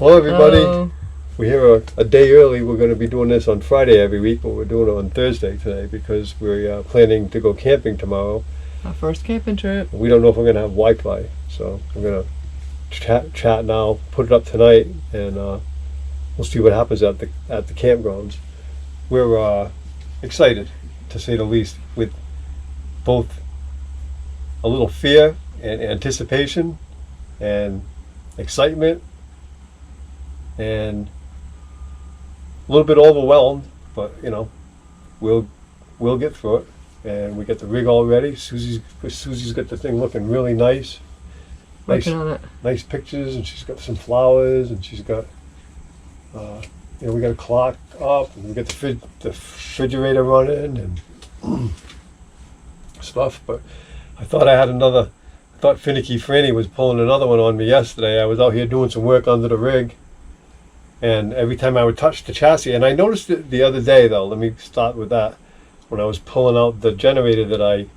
Hello, everybody. Hello. We're here a day early. We're going to be doing this on Friday every week, but we're doing it on Thursday today because we're planning to go camping tomorrow. Our first camping trip. We don't know if we're going to have Wi-Fi, so we're going to chat now, put it up tonight, and we'll see what happens at the campgrounds. We're excited, to say the least, with both a little fear and anticipation and excitement and a little bit overwhelmed, but we'll get through it. And we get the rig all ready. Susie's got the thing looking really nice. Working on it. Nice pictures, and she's got some flowers, and she's got we got a clock up, and we got the refrigerator running and stuff. But I thought Finicky Franny was pulling another one on me yesterday. I was out here doing some work under the rig, and every time I would touch the chassis, and I noticed it the other day though, let me start with that, when I was pulling out the generator that I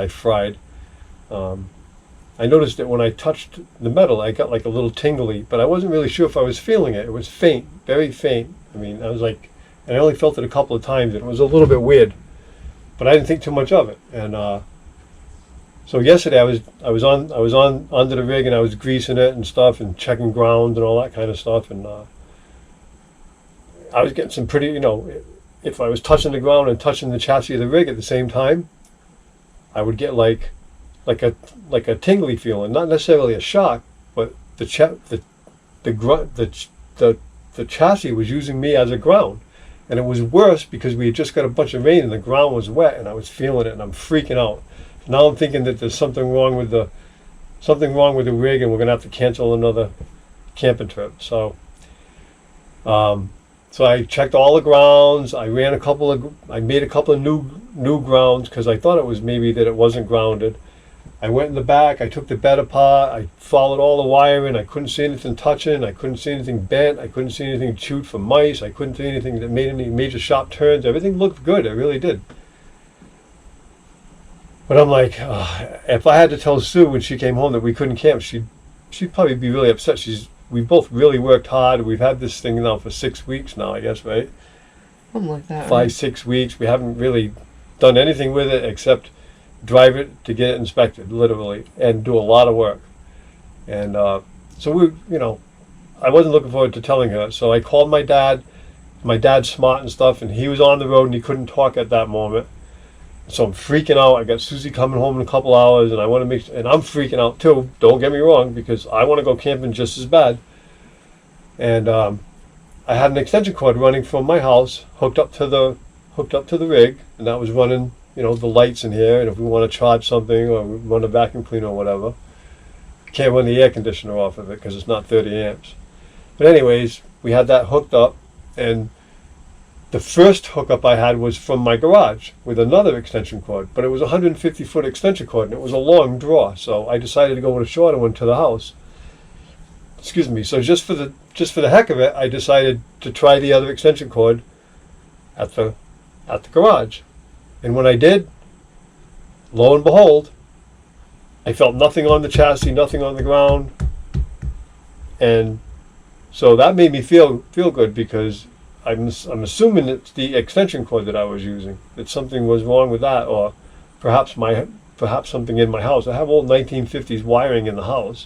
fried, I noticed that when I touched the metal, I got like a little tingly, but I wasn't really sure if I was feeling it. It was faint, very faint. I mean, I was like, and I only felt it a couple of times, and it was a little bit weird, but I didn't think too much of it. And so yesterday I was on under the rig, and I was greasing it and stuff, and checking ground and all that kind of stuff, and I was getting some pretty, if I was touching the ground and touching the chassis of the rig at the same time, I would get like a tingly feeling, not necessarily a shock, but the chassis was using me as a ground, and it was worse because we had just got a bunch of rain and the ground was wet, and I was feeling it, and I'm freaking out. Now I'm thinking that there's something wrong with the rig, and we're gonna have to cancel another camping trip. So I checked all the grounds. I made a couple of new grounds because I thought it was maybe that it wasn't grounded. I went in the back. I took the bed apart. I followed all the wiring. I couldn't see anything touching. I couldn't see anything bent. I couldn't see anything chewed for mice. I couldn't see anything that made any major sharp turns. Everything looked good. It really did. But I'm like, if I had to tell Sue when she came home that we couldn't camp, she'd probably be really upset. We both really worked hard. We've had this thing now for 6 weeks now, I guess, right? Something like that. 5-6 weeks. We haven't really done anything with it except drive it to get it inspected, literally, and do a lot of work. And so I wasn't looking forward to telling her. So I called my dad. My dad's smart and stuff, and he was on the road and he couldn't talk at that moment. So I'm freaking out. I got Susie coming home in a couple hours, and and I'm freaking out too. Don't get me wrong, because I want to go camping just as bad. And I had an extension cord running from my house, hooked up to the rig, and that was running, the lights in here. And if we want to charge something or we run a vacuum cleaner or whatever, can't run the air conditioner off of it because it's not 30 amps. But anyways, we had that hooked up, and the first hookup I had was from my garage with another extension cord, but it was a 150-foot extension cord, and it was a long draw. So I decided to go with a shorter one to the house. Excuse me. So just for the heck of it, I decided to try the other extension cord at the garage. And when I did, lo and behold, I felt nothing on the chassis, nothing on the ground, and so that made me feel good, because I'm assuming it's the extension cord that I was using, that something was wrong with that, or perhaps something in my house. I have old 1950s wiring in the house.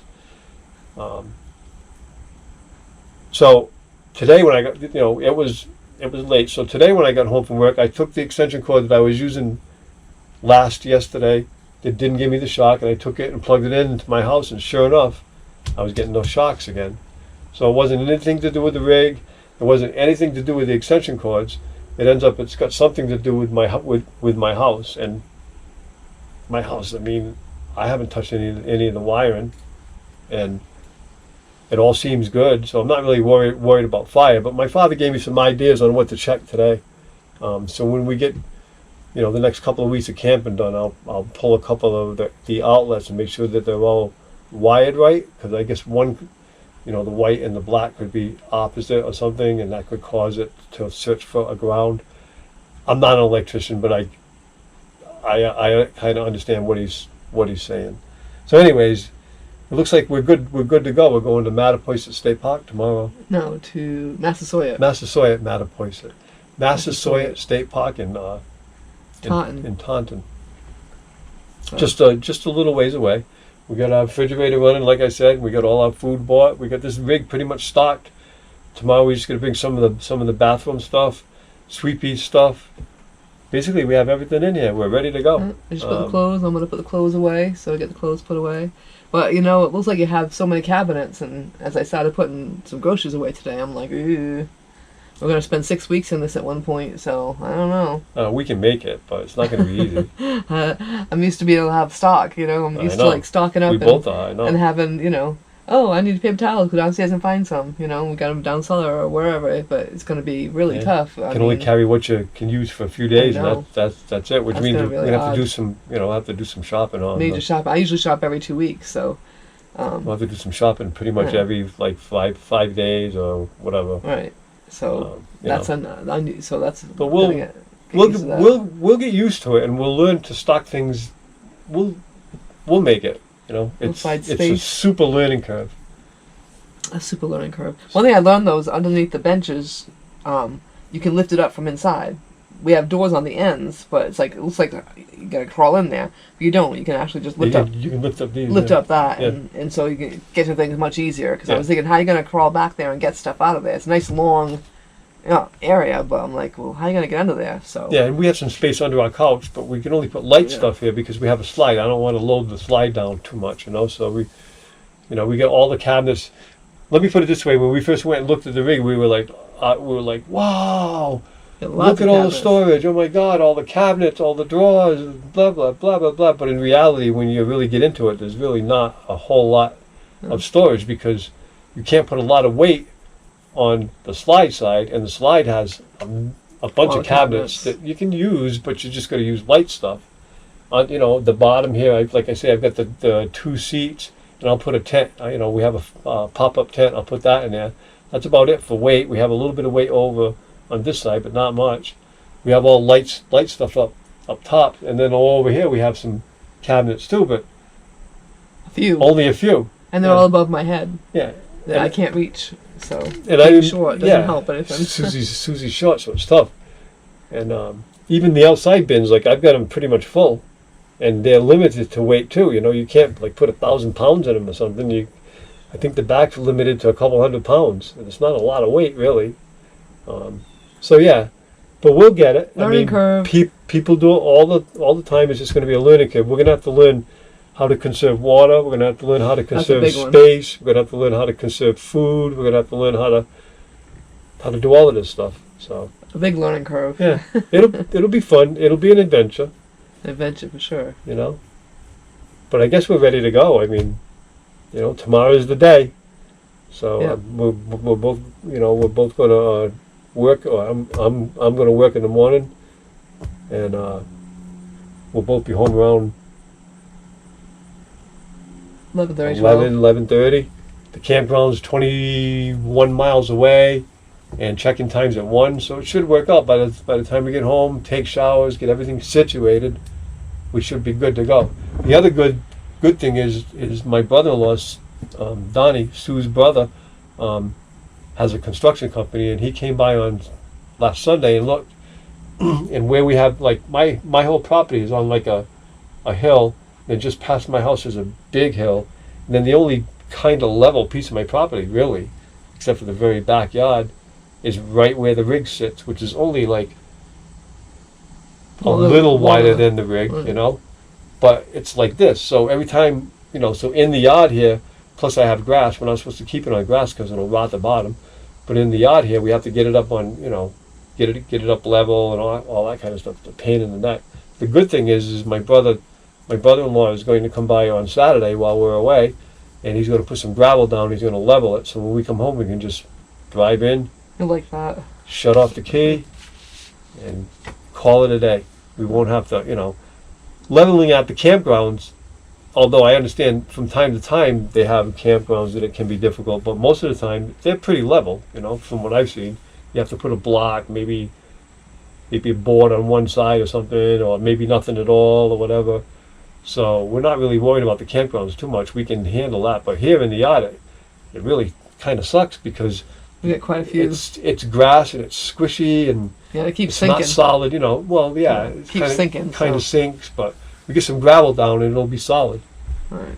So today when I got, it was late. So today when I got home from work, I took the extension cord that I was using yesterday that didn't give me the shock, and I took it and plugged it into my house, and sure enough, I was getting those shocks again. So it wasn't anything to do with the rig. It wasn't anything to do with the extension cords. It's got something to do with my house. And my house, I mean, I haven't touched any of the wiring, and it all seems good. So I'm not really worried about fire. But my father gave me some ideas on what to check today. So when we get, the next couple of weeks of camping done, I'll pull a couple of the outlets and make sure that they're all wired right, because I guess one, the white and the black could be opposite or something, and that could cause it to search for a ground. I'm not an electrician, but I kind of understand what he's saying. So anyways, it looks like we're good. We're good to go. We're going to Mattapoisett State Park tomorrow. No, to Massasoit. Massasoit, Mattapoisett. Massasoit Massasoit. State Park in Taunton. in Taunton. So, Just a little ways away. We got our refrigerator running, like I said. We got all our food bought. We got this rig pretty much stocked. Tomorrow we're just gonna bring some of the bathroom stuff, sweepy stuff. Basically, we have everything in here. We're ready to go. I just put the clothes. I'm gonna put the clothes away, so I get the clothes put away. But you know, it looks like you have so many cabinets, and as I started putting some groceries away today, I'm like, ooh, we're gonna spend 6 weeks in this at one point. So I don't know. We can make it, but it's not gonna be easy. I'm used to being able to have stock. You know, I'm used to know. like stocking up We and, both are. I know. and having, you know, oh, I need paper towels. Go downstairs and find some. You know, we got them down cellar or wherever. But it's gonna be really Yeah. tough. You can only carry what you can use for a few days, and know. that's it. Which That's means gonna we're be gonna have to odd. do some, have to do some shopping on. major shop. I usually shop every 2 weeks, so. We'll have to do some shopping pretty much Yeah. every like five days or whatever. Right. So You that's know. I knew, so that's. But we'll- gonna get used to that. We'll get used to it, and we'll learn to stock things. We'll make it. You know, We'll it's find it's a space. super learning curve. A super learning curve. One thing I learned though is underneath the benches, you can lift it up from inside. We have doors on the ends, but it's like it looks like you gotta crawl in there. But you don't. You can actually just lift up. You can lift up these. Lift yeah. up that, Yeah. and so you can get to things much easier. Because I Yeah. was thinking, how are you gonna crawl back there and get stuff out of there? It's a nice long, area, but I'm like, well, how are you gonna get under there? So Yeah, and we have some space under our couch, but we can only put light Yeah. stuff here because we have a slide. I don't want to load the slide down too much, So we got all the cabinets. Let me put it this way: when we first went and looked at the rig, we were like, wow. Look at all the storage! Oh my God! All the cabinets, all the drawers, blah blah blah blah blah. But in reality, when you really get into it, there's really not a whole lot of storage because you can't put a lot of weight on the slide side, and the slide has a bunch All of cabinets that you can use, but you're just going to use light stuff. On the bottom here, like I say, I've got the 2 seats, and I'll put a tent. We have a pop-up tent. I'll put that in there. That's about it for weight. We have a little bit of weight over on this side, but not much. We have all light stuff up top, and then all over here we have some cabinets too, but a few, only a few. and they're yeah. all above my head Yeah, that I can't reach. So and I being didn't- short doesn't yeah. help anything. Susie's short, so it's tough. And even the outside bins, like I've got them pretty much full, and they're limited to weight too. You can't like put 1,000 pounds in them or something. I think the back's limited to a couple hundred pounds, and it's not a lot of weight really. So yeah, but we'll get it. Learning curve. People do it all the time. It's just going to be a learning curve. We're going to have to learn how to conserve water. We're going to have to learn how to That's a conserve big one. space. We're going to have to learn how to conserve food. We're going to have to learn how to do all of this stuff. So A big learning curve. yeah, it'll be fun. It'll be an adventure, Adventure for sure. But I guess we're ready to go. I mean, tomorrow's the day. So Yeah. we're both going to work. Or I'm going to work in the morning, and we'll both be home around 11:30. 11:30. The campground's 21 miles away, and check-in time's at 1, so it should work out. By the time we get home, take showers, get everything situated, we should be good to go. The other good thing is my brother-in-law's, Donnie, Sue's brother, has a construction company, and he came by on last Sunday and looked, and where we have, like, my whole property is on like a hill, and just past my house is a big hill, and then the only kind of level piece of my property, really, except for the very backyard, is right where the rig sits, which is only like a little wider than the rig, Right. But it's like this. So every time, so in the yard here, plus I have grass. We're not supposed to keep it on grass because it'll rot the bottom. But in the yard here, we have to get it up on, get it up level and all that kind of stuff. The pain in the neck. The good thing is my brother-in-law is going to come by on Saturday while we're away, and he's going to put some gravel down. He's going to level it, so when we come home, we can just drive in, I like that. shut off the key, and call it a day. We won't have to, leveling at the campgrounds, although I understand from time to time they have campgrounds that it can be difficult, but most of the time they're pretty level, from what I've seen. You have to put a block, maybe a board on one side or something, or maybe nothing at all or whatever. So we're not really worried about the campgrounds too much. We can handle that. But here in the yard, it really kind of sucks because We get quite a few. it's grass and it's squishy and Yeah, it keeps it's sinking. not solid. You know, well, yeah, It it's keeps sinking, Kind so. of sinks, but we get some gravel down and it'll be solid. Right.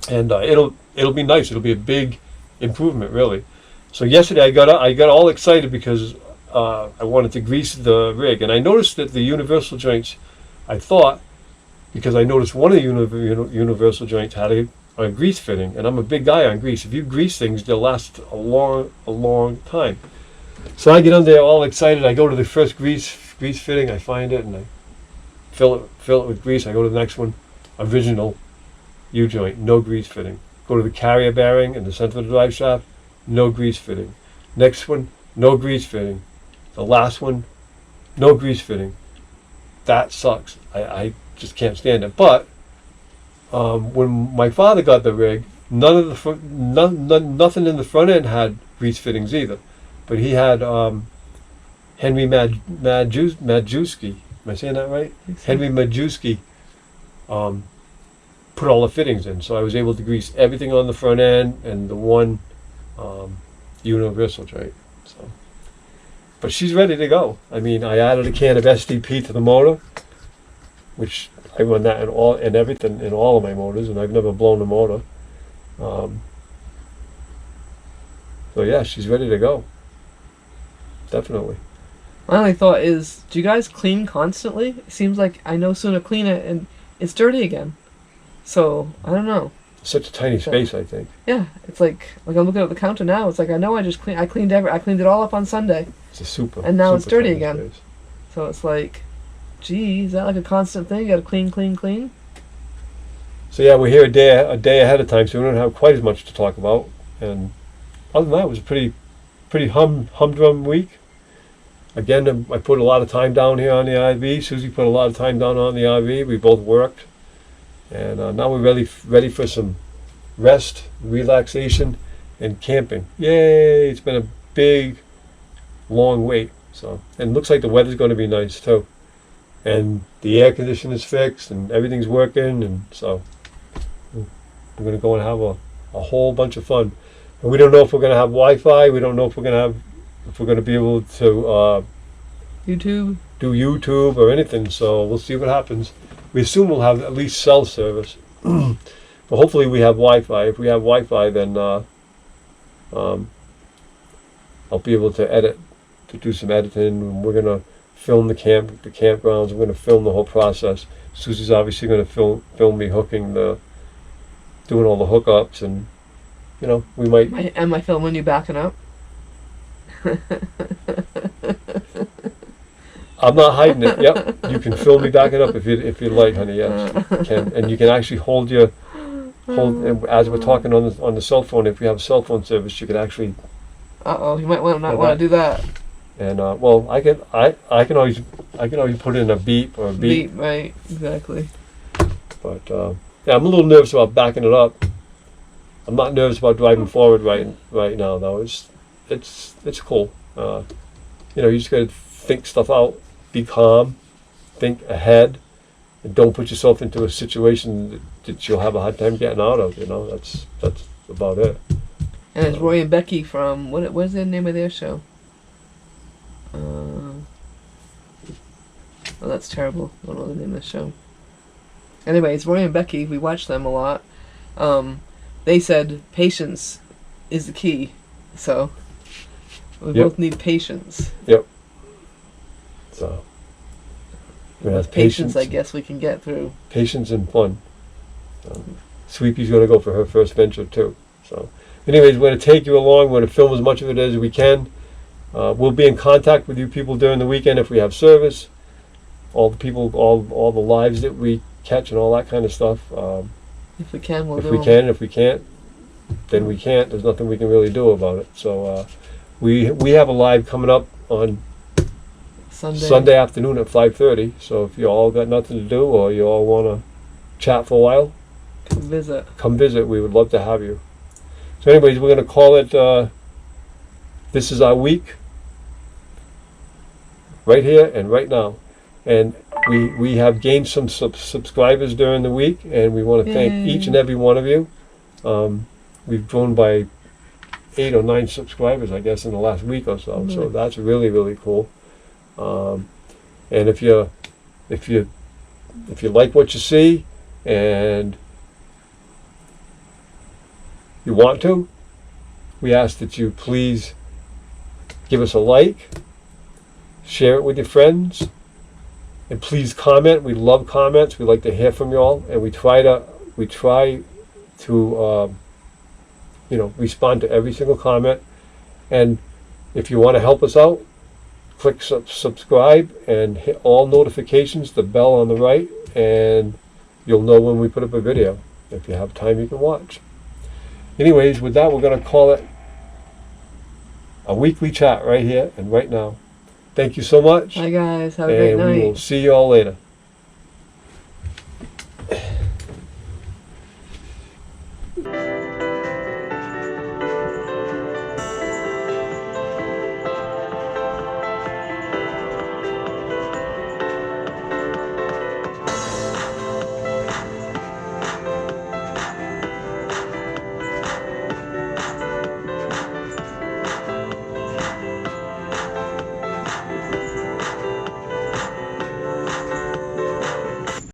And it'll be nice. It'll be a big improvement, really. So yesterday I got all excited because I wanted to grease the rig, and I noticed that the universal joints, I thought, because I noticed one of the universal joints had a grease fitting, and I'm a big guy on grease. If you grease things, they'll last a long time. So I get on there all excited. I go to the first grease fitting. I find it and I fill it with grease. I go to the next one, original U-joint, no grease fitting. Go to the carrier bearing in the center of the drive shaft, no grease fitting. Next one, no grease fitting. The last one, no grease fitting. That sucks. I just can't stand it. But when my father got the rig, nothing in the front end had grease fittings either. But he had Henry Majewski. Am I saying that right? Henry Majewski put all the fittings in, so I was able to grease everything on the front end and the one universal joint. So, but she's ready to go. I mean, I added a can of SDP to the motor, which I run that in all of my motors, and I've never blown a motor. So yeah, she's ready to go. Definitely. My only thought is, do you guys clean constantly? It seems like I no sooner clean it and it's dirty again. So I don't know. Such a tiny space, I think. Yeah, it's like I'm looking at the counter now. It's like I know I cleaned it all up on Sunday. It's a super. And now it's dirty tiny again. space. So it's like, gee, is that like a constant thing? You got to clean. So yeah, we're here a day ahead of time, so we don't have quite as much to talk about. And other than that, it was a pretty humdrum week. Again, I put a lot of time down here on the RV. Susie put a lot of time down on the RV. We both worked, and now we're ready for some rest, relaxation, and camping. Yay! It's been a big, long wait. So, and it looks like the weather's going to be nice too, and the air conditioner's fixed, and everything's working, and so we're going to go and have a whole bunch of fun. And we don't know if we're going to have Wi-Fi. We don't know if we're going to be able to YouTube. do YouTube or anything. So we'll see what happens. We assume we'll have at least cell service, but hopefully we have Wi-Fi. If we have Wi-Fi, then I'll be able to do some editing. We're gonna film the campgrounds. We're gonna film the whole process. Susie's obviously gonna film me doing all the hookups, and we might. Am I filming you backing up? I'm not hiding it. Yep, you can film me backing up if you like, honey. Yes, you can, and you can actually hold. And as we're talking on the cell phone, if we have cell phone service, you can actually. You might not want to do that. And well, I can always put in a beep or a beep. Beep, right? Exactly. But yeah, I'm a little nervous about backing it up. I'm not nervous about driving forward right now, though. It's cool. You just got to think stuff out, be calm, think ahead, and don't put yourself into a situation that you'll have a hard time getting out of. That's about it. And it's Roy and Becky from what's the name of their show? Oh, that's terrible. I don't know the name of the show. Anyway, it's Roy and Becky. We watch them a lot. They said patience is the key. So we both need patience. Yep. So With patience, I guess we can get through. Patience and fun. Sweepy's going to go for her first venture too. So, anyways, we're going to take you along. We're going to film as much of it as we can. We'll be in contact with you people during the weekend if we have service. All the people, all the lives that we catch and all that kind of stuff. If we can, we'll do it. If we can, if we can't, then we can't. There's nothing we can really do about it. So we have a live coming up on Sunday afternoon at 5:30. So if you all got nothing to do or you all want to chat for a while, come visit. We would love to have you. So anyways, we're going to call it This Is Our Week, right here and right now. And we have gained some subscribers during the week, and we want to thank Yay. each and every one of you. We've grown by 8 or 9 subscribers, I guess, in the last week or so. So Nice. that's really, really cool. And if you like what you see and you want to, we ask that you please give us a like, share it with your friends, and please comment. We love comments. We like to hear from y'all, and we try to respond to every single comment. And if you want to help us out, click subscribe and hit all notifications, the bell on the right, and you'll know when we put up a video. If you have time, you can watch. Anyways, with that, we're going to call it a weekly chat right here and right now. Thank you so much, Bye guys. Have a great and we will night. see you all later.